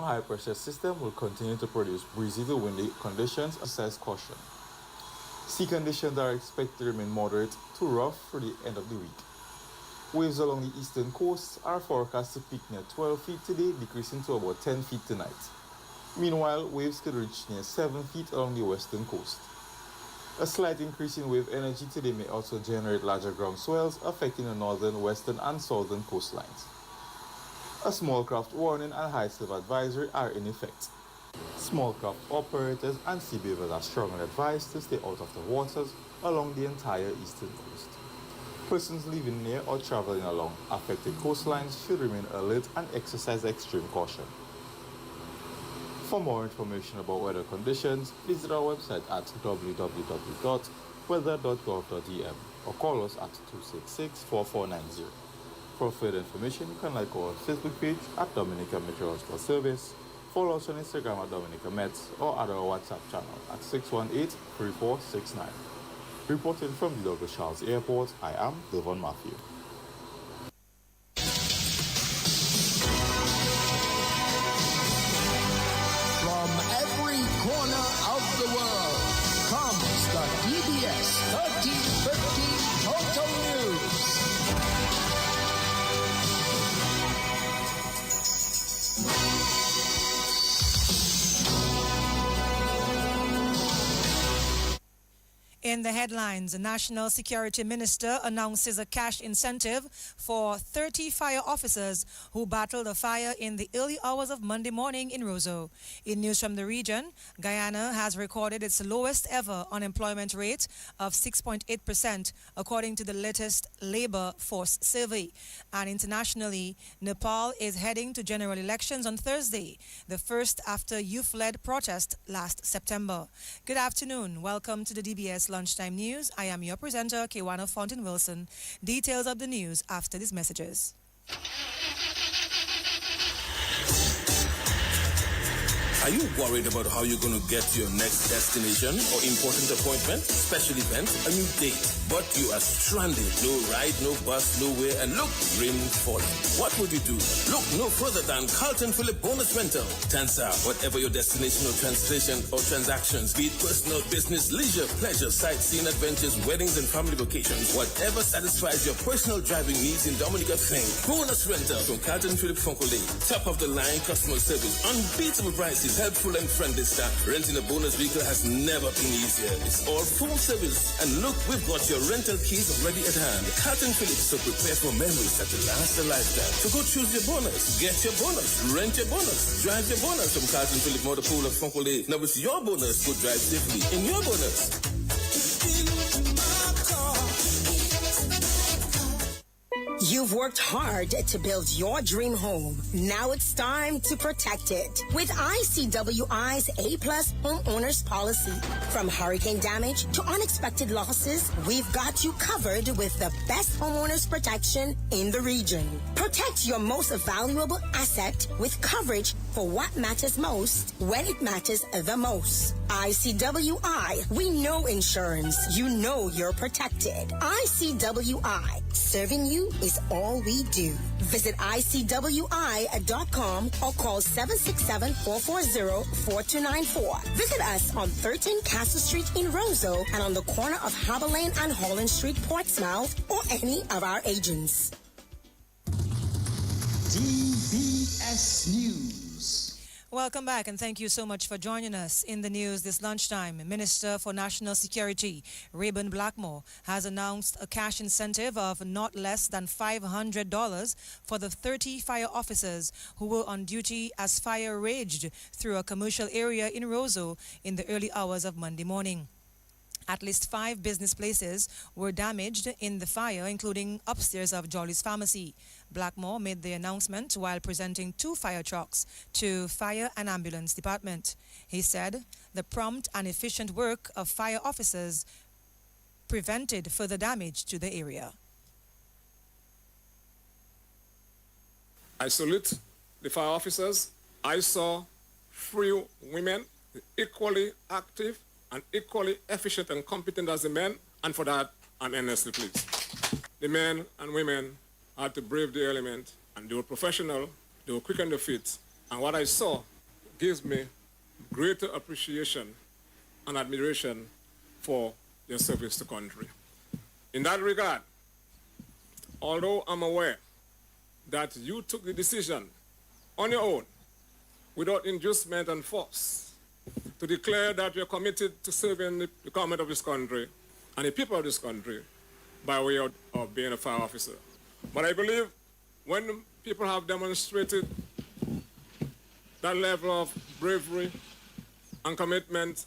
high-pressure system will continue to produce breezy to windy conditions. Exercise caution. Sea conditions are expected to remain moderate to rough for the end of the week. Waves along the eastern coast are forecast to peak near 12 feet today, decreasing to about 10 feet tonight. Meanwhile, waves could reach near 7 feet along the western coast. A slight increase in wave energy today may also generate larger ground swells affecting the northern, western, and southern coastlines. A small craft warning and high surf advisory are in effect. Small craft operators and sea beavers are strongly advised to stay out of the waters along the entire eastern coast. Persons living near or traveling along affected coastlines should remain alert and exercise extreme caution. For more information about weather conditions, visit our website at www.weather.gov.em or call us at 266-4490. For further information, you can like our Facebook page at Dominica Meteorological Service, follow us on Instagram at Dominica Mets, or add our WhatsApp channel at 618-3469. Reporting from the Douglas Charles Airport, I am Devon Matthew. From every corner of the world comes the DBS 1350 Total News. In the headlines, the National Security Minister announces a cash incentive for 30 fire officers who battled a fire in the early hours of Monday morning in Roseau. In news from the region, Guyana has recorded its lowest ever unemployment rate of 6.8%, according to the latest labor force survey. And internationally, Nepal is heading to general elections on Thursday, the first after youth-led protest last September. Good afternoon. Welcome to the DBS Lunchtime News. I am your presenter, Kewana Fountain Wilson. Details of the news after these messages. Are you worried about how you're going to get to your next destination or important appointment, special event, a new date, but you are stranded? No ride, no bus, nowhere, and look, rain falling. What would you do? Look no further than Carlton Phillip Bonus Rental. Tansa, whatever your destination or translation or transactions, be it personal, business, leisure, pleasure, sightseeing, adventures, weddings, and family vacations, whatever satisfies your personal driving needs in Dominica, think Bonus Rental from Carlton Phillip Fonkole. Top of the line customer service, unbeatable prices, helpful and friendly staff. Renting a bonus vehicle has never been easier. It's all full service. And look, we've got your rental keys already at hand. Carlton Phillips, so prepare for memories that will last a lifetime. So go choose your bonus, get your bonus, rent your bonus, drive your bonus from Carlton Phillips Motor Pool of Fonkole. Now it's your bonus. Go drive safely in your bonus. You've worked hard to build your dream home. Now it's time to protect it with ICWI's A-Plus Homeowners Policy. From hurricane damage to unexpected losses, we've got you covered with the best homeowners protection in the region. Protect your most valuable asset with coverage for what matters most when it matters the most. ICWI, we know insurance. You know you're protected. ICWI, serving you is all we do. Visit ICWI.com or call 767-440-4294. Visit us on 13 Castle Street in Roseau and on the corner of Harbour Lane and Holland Street, Portsmouth, or any of our agents. DBS News. Welcome back, and thank you so much for joining us. In the news this lunchtime, Minister for National Security, Rayburn Blackmore, has announced a cash incentive of not less than $500 for the 30 fire officers who were on duty as fire raged through a commercial area in Roseau in the early hours of Monday morning. At least 5 business places were damaged in the fire, including upstairs of Jolly's Pharmacy. Blackmore made the announcement while presenting 2 fire trucks to Fire and Ambulance Department. He said the prompt and efficient work of fire officers prevented further damage to the area. I salute the fire officers. I saw 3 women equally active and equally efficient and competent as the men, and for that, I'm endlessly pleased. The men and women had to brave the element, and they were professional, they were quick on their feet, and what I saw gives me greater appreciation and admiration for your service to country. In that regard, although I'm aware that you took the decision on your own, without inducement and force, to declare that you're committed to serving the government of this country and the people of this country by way of being a fire officer. But I believe when people have demonstrated that level of bravery and commitment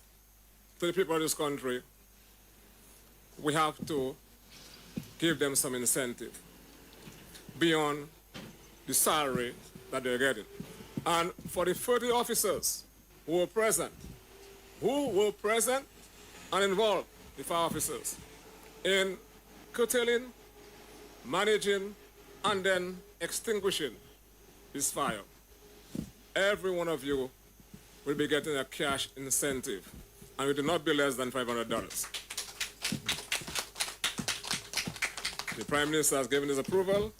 to the people of this country, we have to give them some incentive beyond the salary that they're getting. And for the 30 officers who were present and involved, the fire officers, in curtailing, managing, and then extinguishing this fire, every one of you will be getting a cash incentive, and it will not be less than $500. The Prime Minister has given his approval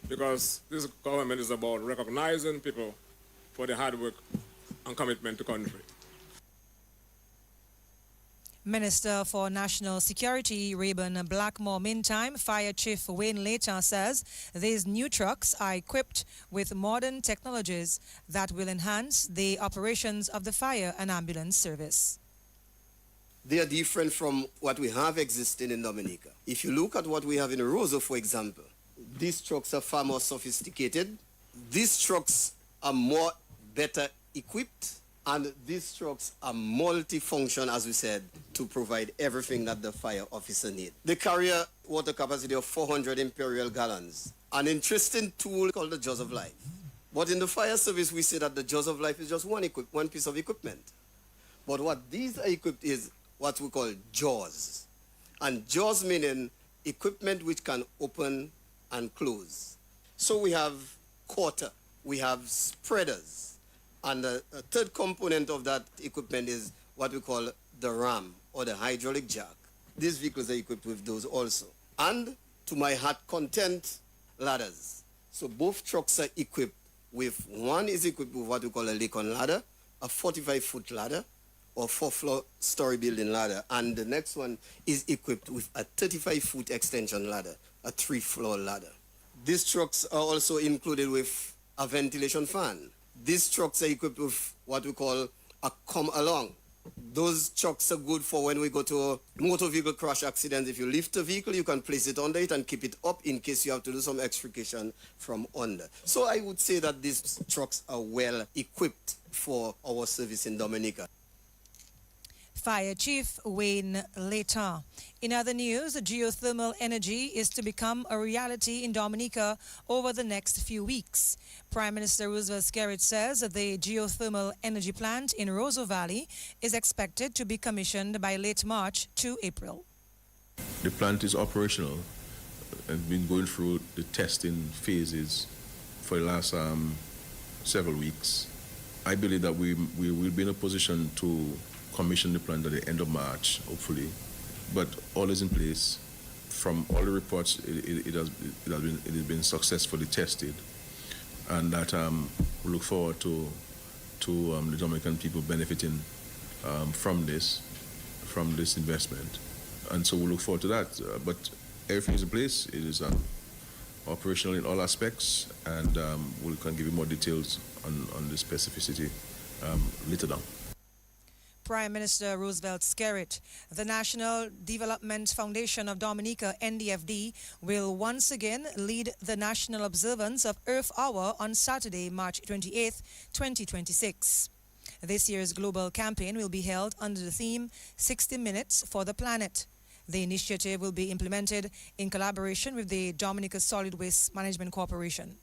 because this government is about recognizing people for their hard work and commitment to country. Minister for National Security Reuben Blackmore. Meantime, Fire Chief Wayne Later says these new trucks are equipped with modern technologies that will enhance the operations of the fire and ambulance service. They are different from what we have existing in Dominica. If you look at what we have in Roseau, for example, these trucks are far more sophisticated. These trucks are better equipped, and these trucks are multifunction, as we said, to provide everything that the fire officer needs. They carry a water capacity of 400 imperial gallons. An interesting tool called the Jaws of Life. But in the fire service, we say that the Jaws of Life is just one piece of equipment. But what these are equipped is what we call jaws. And jaws meaning equipment which can open and close. So we have quarter, we have spreaders, and a third component of that equipment is what we call the ram or the hydraulic jack. These vehicles are equipped with those also. And to my heart content, ladders. So both trucks are equipped with, one is equipped with what we call a Lincoln ladder, a 45-foot ladder, or 4-floor story building ladder, and the next one is equipped with a 35-foot extension ladder, a 3-floor ladder. These trucks are also included with a ventilation fan. These trucks are equipped with what we call a come-along. Those trucks are good for when we go to motor vehicle crash accidents. If you lift a vehicle, you can place it under it and keep it up in case you have to do some extrication from under. So I would say that these trucks are well equipped for our service in Dominica. Fire Chief Wayne Later. In other news, geothermal energy is to become a reality in Dominica over the next few weeks. Prime Minister Roosevelt Skerrit says the geothermal energy plant in Roseau Valley is expected to be commissioned by late March to April. The plant is operational and been going through the testing phases for the last several weeks. I believe that we will be in a position to commission the plant at the end of March, hopefully. But all is in place. From all the reports, it has been successfully tested, and that we look forward to the Dominican people benefiting from this investment, and so we look forward to that. But everything is in place. It is operational in all aspects, and we can give you more details on the specificity later down. Prime Minister Roosevelt Skerrit. The National Development Foundation of Dominica, NDFD, will once again lead the national observance of Earth Hour on Saturday, March 28, 2026. This year's global campaign will be held under the theme 60 Minutes for the Planet. The initiative will be implemented in collaboration with the Dominica Solid Waste Management Corporation.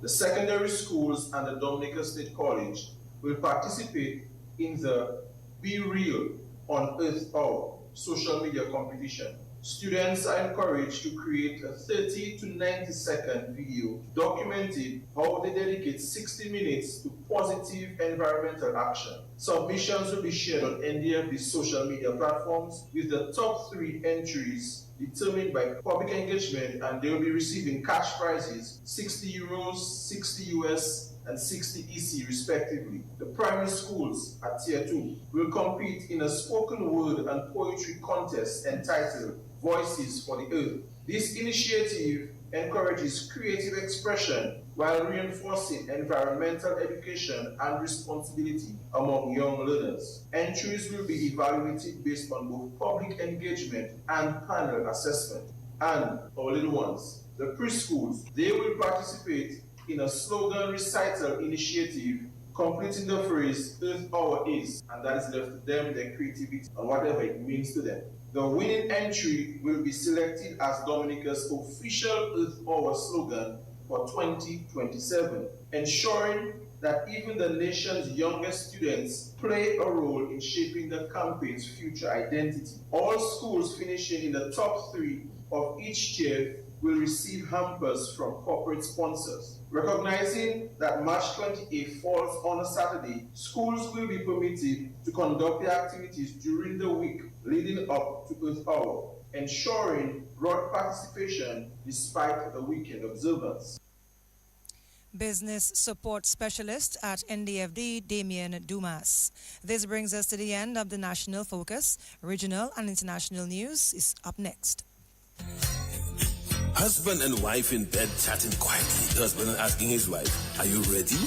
The secondary schools and the Dominica State College will participate in the Be Real on Earth Hour social media competition. Students are encouraged to create a 30 to 90-second video documenting how they dedicate 60 minutes to positive environmental action. Submissions will be shared on NDFD's social media platforms with the top 3 entries determined by public engagement, and they will be receiving cash prizes, €60, $60 US, and 60 EC respectively. The primary schools at Tier 2 will compete in a spoken word and poetry contest entitled Voices for the Earth. This initiative encourages creative expression while reinforcing environmental education and responsibility among young learners. Entries will be evaluated based on both public engagement and panel assessment. And our little ones, the preschools, they will participate in a slogan recital initiative completing the phrase Earth Hour is, and that is left to them, their creativity, and whatever it means to them. The winning entry will be selected as Dominica's official Earth Hour slogan for 2027, ensuring that even the nation's youngest students play a role in shaping the campaign's future identity. All schools finishing in the top 3 of each tier will receive hampers from corporate sponsors. Recognizing that March 28 falls on a Saturday, schools will be permitted to conduct their activities during the week leading up to Earth Hour, ensuring broad participation despite the weekend observance. Business Support Specialist at NDFD, Damien Dumas. This brings us to the end of the National Focus. Regional and international news is up next. Husband and wife in bed chatting quietly. Husband asking his wife, "Are you ready?"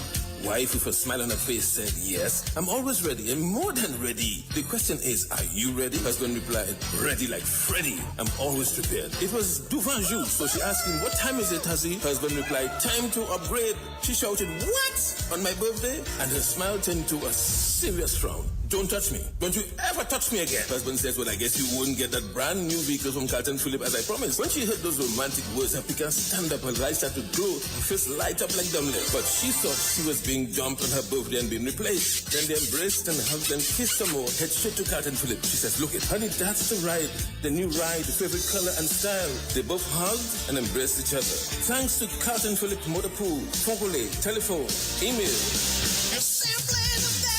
Wife with a smile on her face said, "Yes, I'm always ready and more than ready." The question is, are you ready? Husband replied, "Ready like Freddy. I'm always prepared." It was devant jour, so she asked him, "What time is it, Hussy?" Husband replied, "Time to upgrade." She shouted, "What? On my birthday?" And her smile turned to a serious frown. "Don't touch me. Don't you ever touch me again." Husband says, "Well, I guess you won't get that brand new vehicle from Carlton Phillip as I promised." When she heard those romantic words, her picker stand up, her eyes started to glow, her face light up like dumbling. But she thought she was being dumped on her birthday and being replaced. Then they embraced and hugged and kissed some more. Head straight to Carlton Phillip. She says, "Look it, honey, that's the ride. The new ride, the favorite color and style." They both hugged and embraced each other. Thanks to Carlton Phillip Motor Pool, Fogole, telephone, email. You're simply the best.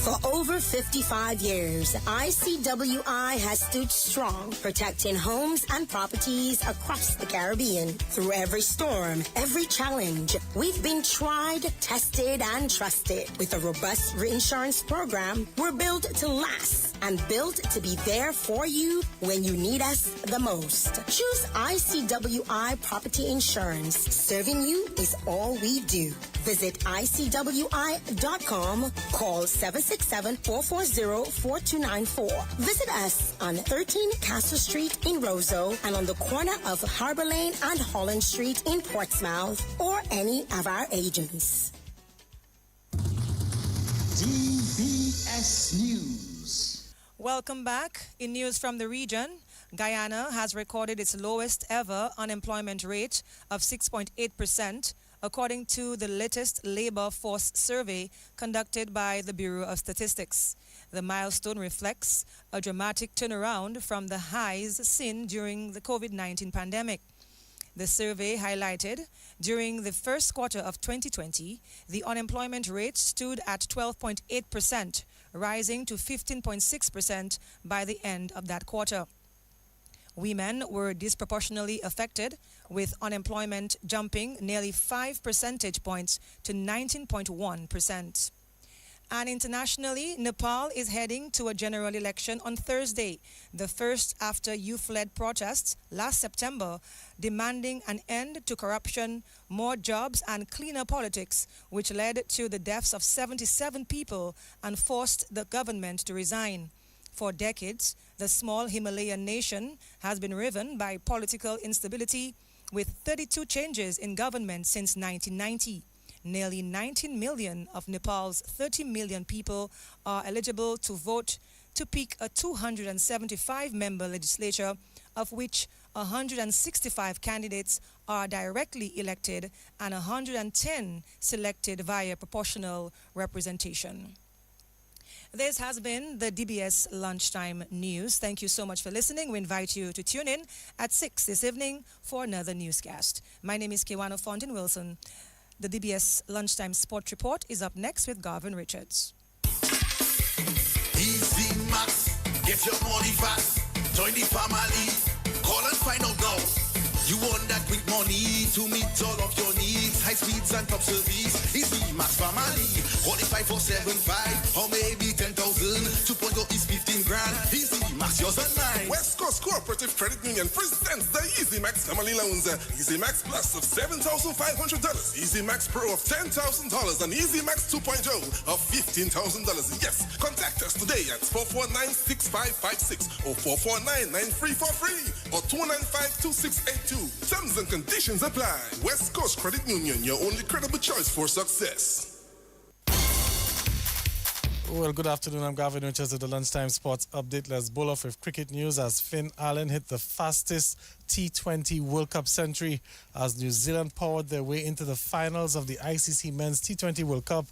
For over 55 years, ICWI has stood strong, protecting homes and properties across the Caribbean. Through every storm, every challenge, we've been tried, tested, and trusted. With a robust reinsurance program, we're built to last and built to be there for you when you need us the most. Choose ICWI Property Insurance. Serving you is all we do. Visit ICWI.com. Call 767-440-4294. Visit us on 13 Castle Street in Roseau and on the corner of Harbor Lane and Holland Street in Portsmouth, or any of our agents. DBS News. Welcome back. In news from the region, Guyana has recorded its lowest ever unemployment rate of 6.8%, according to the latest labor force survey conducted by the Bureau of Statistics. The milestone reflects a dramatic turnaround from the highs seen during the COVID-19 pandemic. The survey highlighted during the first quarter of 2020, the unemployment rate stood at 12.8%, rising to 15.6% by the end of that quarter. Women were disproportionately affected, with unemployment jumping nearly 5 percentage points to 19.1%. And internationally, Nepal is heading to a general election on Thursday, the first after youth-led protests last September demanding an end to corruption, more jobs, and cleaner politics, which led to the deaths of 77 people and forced the government to resign. For decades, the small Himalayan nation has been riven by political instability, with 32 changes in government since 1990. Nearly 19 million of Nepal's 30 million people are eligible to vote to pick a 275-member legislature, of which 165 candidates are directly elected and 110 selected via proportional representation. This has been the DBS Lunchtime News. Thank you so much for listening. We invite you to tune in at 6 this evening for another newscast. My name is Kiwana Fontaine Wilson. The DBS Lunchtime Sport Report is up next with Garvin Richards. Easy Max, get your money fast. Join the family. Call and find out now. You want that quick money to meet all of your needs. High speeds and top service. Easy Max Family. Qualify for 7.5 or maybe 10,000. 2.0 is 15 grand. Easy Max, yours and mine. West Coast Cooperative Credit Union presents the Easy Max Family Loans. Easy Max Plus of $7,500. Easy Max Pro of $10,000 and Easy Max 2.0 of $15,000. Yes, contact us today at 449-6556 or 449-9343 or 295-2682. Terms and conditions apply. West Coast Credit Union, your only credible choice for success. Well, good afternoon. I'm Gavin Richards with the Lunchtime Sports Update. Let's bowl off with cricket news as Finn Allen hit the fastest T20 World Cup century as New Zealand powered their way into the finals of the ICC Men's T20 World Cup,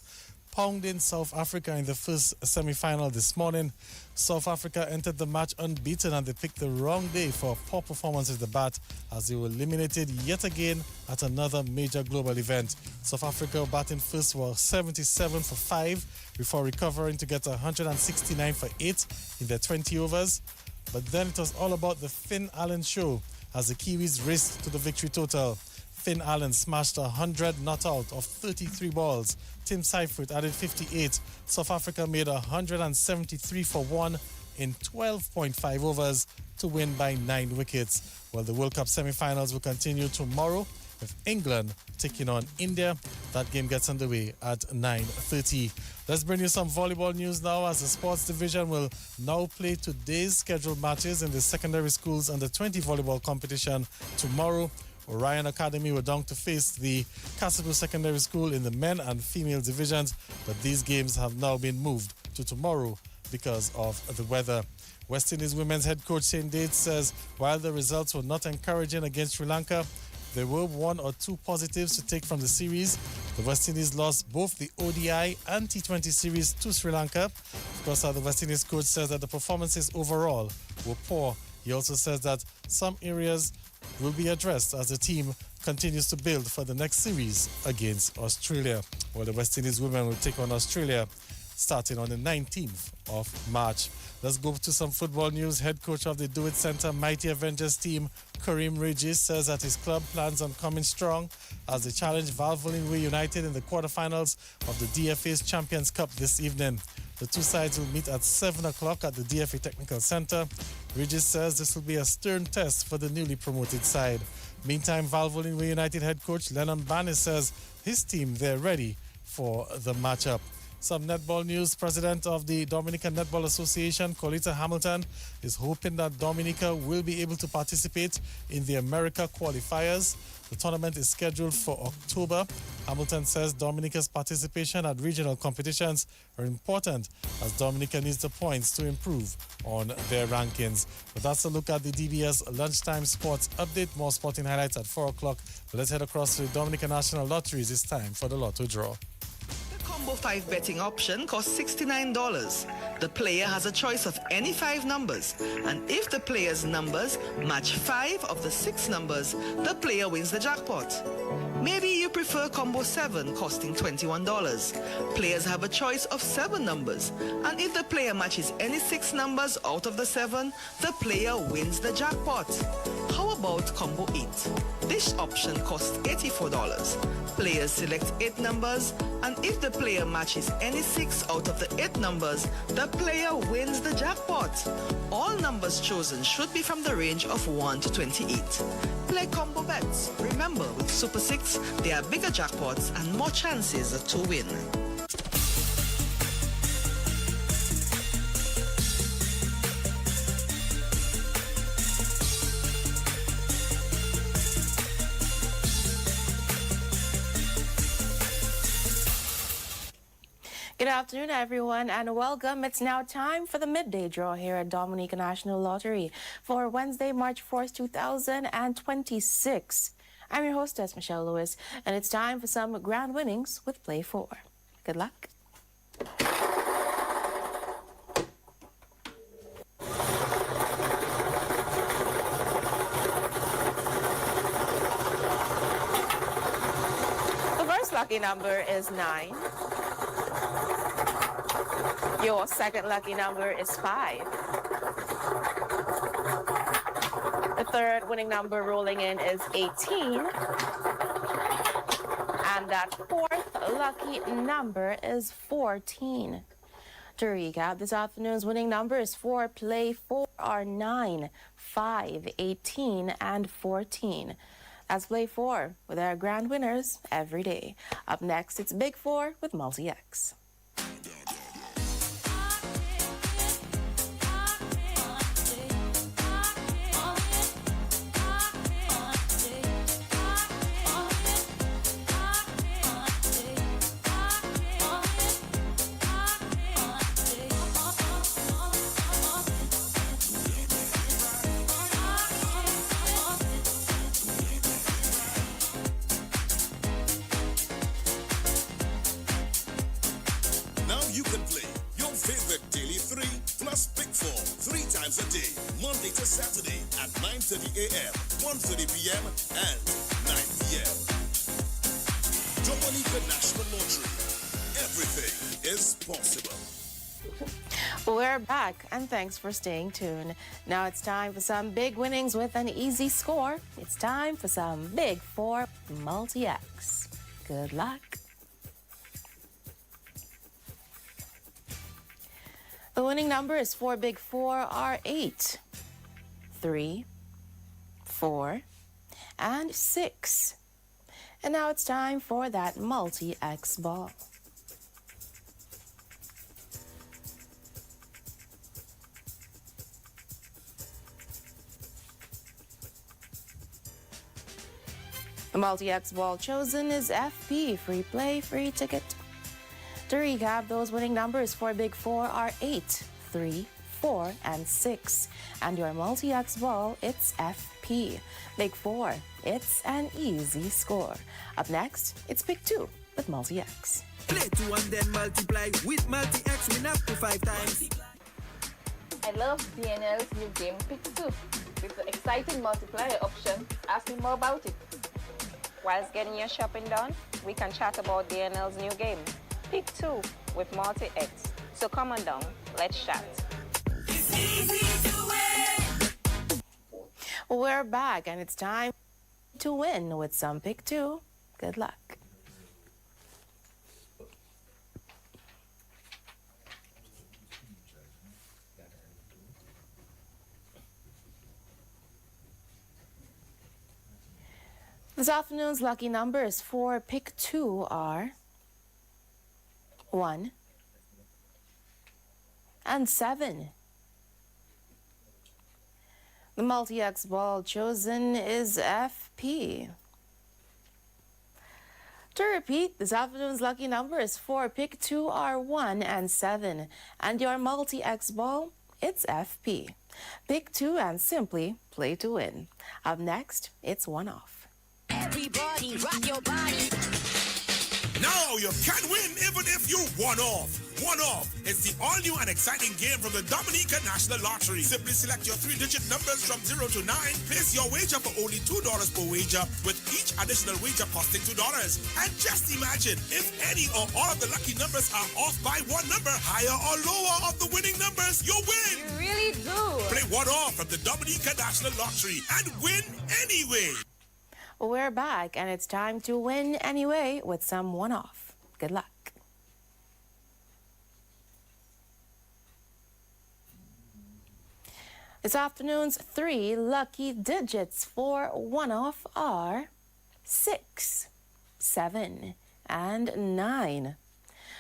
pounding South Africa in the first semi-final this morning. South Africa entered the match unbeaten and they picked the wrong day for a poor performance with the bat as they were eliminated yet again at another major global event. South Africa batting first were 77 for 5 before recovering to get 169 for 8 in their 20 overs. But then it was all about the Finn Allen show as the Kiwis raced to the victory total. Finn Allen smashed 100 not out of 33 balls. Tim Seifert added 58. South Africa made 173 for 1 in 12.5 overs to win by 9 wickets. Well, the World Cup semi-finals will continue tomorrow with England taking on India. That game gets underway at 9:30. Let's bring you some volleyball news now as the sports division will now play today's scheduled matches in the secondary schools under 20 volleyball competition tomorrow. Orion Academy were down to face the Castleville Secondary School in the men and female divisions, but these games have now been moved to tomorrow because of the weather. West Indies women's head coach Shane Dates says while the results were not encouraging against Sri Lanka, there were 1 or 2 positives to take from the series. The West Indies lost both the ODI and T20 series to Sri Lanka. Of course, the West Indies coach says that the performances overall were poor. He also says that some areas will be addressed as the team continues to build for the next series against Australia. Well, the West Indies women will take on Australia starting on the 19th of March. Let's go to some football news. Head coach of the Do It Center Mighty Avengers team, Kareem Regis, says that his club plans on coming strong as they challenge Valvoline United in the quarterfinals of the DFA's Champions Cup this evening. The two sides will meet at 7 o'clock at the DFA Technical Center. Regis says this will be a stern test for the newly promoted side. Meantime, Valvoline United head coach Lennon Banis says his team, they're ready for the matchup. Some netball news. President of the Dominican Netball Association, Colita Hamilton, is hoping that Dominica will be able to participate in the America qualifiers. The tournament is scheduled for October. Hamilton says Dominica's participation at regional competitions are important as Dominica needs the points to improve on their rankings. But that's a look at the DBS Lunchtime Sports Update. More sporting highlights at 4 o'clock. But let's head across to the Dominica National Lotteries. It's time for the Lotto Draw. Combo 5 betting option costs $69. The player has a choice of any 5 numbers, and if the player's numbers match 5 of the 6 numbers, the player wins the jackpot. Maybe you prefer Combo 7 costing $21. Players have a choice of 7 numbers, and if the player matches any 6 numbers out of the 7, the player wins the jackpot. How about Combo 8? This option costs $84. Players select 8 numbers, and if the player matches any 6 out of the 8 numbers, the player wins the jackpot. All numbers chosen should be from the range of 1 to 28. Play combo bets. Remember, with Super 6, there are bigger jackpots and more chances to win. Good afternoon, everyone, and welcome. It's now time for the midday draw here at Dominica National Lottery for Wednesday, March 4th, 2026. I'm your hostess, Michelle Lewis, and it's time for some grand winnings with Play 4. Good luck. The first lucky number is 9. Your second lucky number is 5. third winning number rolling in is 18. And that fourth lucky number is 14. To recap, this afternoon's winning numbers for Play 4 are 9, 5, 18, and 14. That's Play 4 with our grand winners every day. Up next, it's Big 4 with Multi-X. Now you can play your favorite Daily 3 plus Big 4 3 times a day, Monday to Saturday at 9:30 a.m., 1:30 p.m. and 9 p.m. Dominica National Lottery. Everything is possible. We're back, and thanks for staying tuned. Now it's time for some big winnings with an easy score. It's time for some Big 4 Multi-X. Good luck. The winning numbers for Big 4 are 8, 3, 4, and 6. And now it's time for that Multi-X ball. The Multi-X ball chosen is FP, free play, free ticket. To recap, those winning numbers for Big 4 are 8, 3, 4, and 6. And your Multi-X ball, it's FP. Big 4, it's an easy score. Up next, it's Big 2 with Multi-X. Play 2 and then multiply. With Multi-X, win up to 5 times. I love DNL's new game, Pick 2. With the exciting multiplier option, ask me more about it. Whilst getting your shopping done, we can chat about DNL's new game, Pick 2 with Multi-X. So come on down, let's chat. It's easy to win. We're back, and it's time to win with some Pick 2. Good luck. This afternoon's lucky numbers for Pick 2 are 1 and 7. The Multi-X ball chosen is FP. To repeat, this afternoon's lucky numbers for Pick 2 are 1 and 7. And your Multi-X ball, it's FP. Pick 2 and simply play to win. Up next, it's One Off. Everybody rock your body. Now you can win even if you one off. One Off is the all-new and exciting game from the Dominica National Lottery. Simply select your 3-digit numbers from 0 to 9. Place your wager for only $2 per wager, with each additional wager costing $2. And just imagine, if any or all of the lucky numbers are off by one number, higher or lower of the winning numbers, you win. You really do. Play One Off from the Dominica National Lottery and win anyway. We're back, and it's time to win anyway with some One Off. Good luck. This afternoon's 3 lucky digits for One Off are 6, 7, and 9.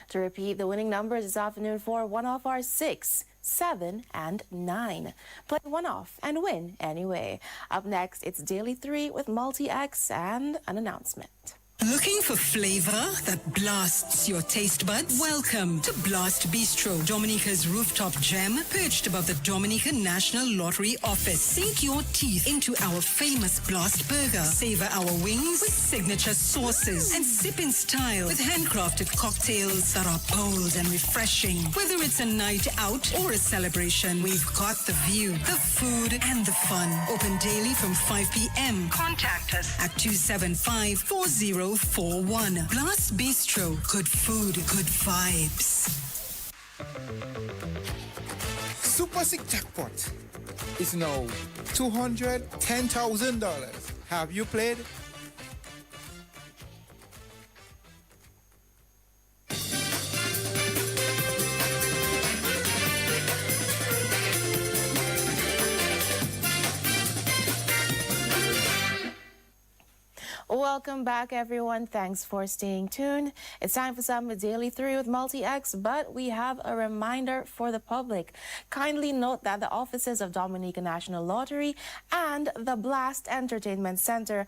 To repeat, the winning numbers this afternoon for One Off are 6, 7, and 9. Play One Off and win anyway. Up next, it's Daily 3 with Multi-X and an announcement. Looking for flavor that blasts your taste buds? Welcome to Blast Bistro, Dominica's rooftop gem, perched above the Dominica National Lottery office. Sink your teeth into our famous Blast Burger. Savor our wings with signature sauces and sip in style with handcrafted cocktails that are bold and refreshing. Whether it's a night out or a celebration, we've got the view, the food, and the fun. Open daily from 5 p.m. Contact us at 275-4041. Blast Bistro. Good food, good vibes. Super Sick Jackpot. is now $210,000. Have you played? Welcome back, everyone. Thanks for staying tuned. It's time for some Daily 3 with Multi-X, but we have a reminder for the public. Kindly note that the offices of Dominica National Lottery and the Blast Entertainment Center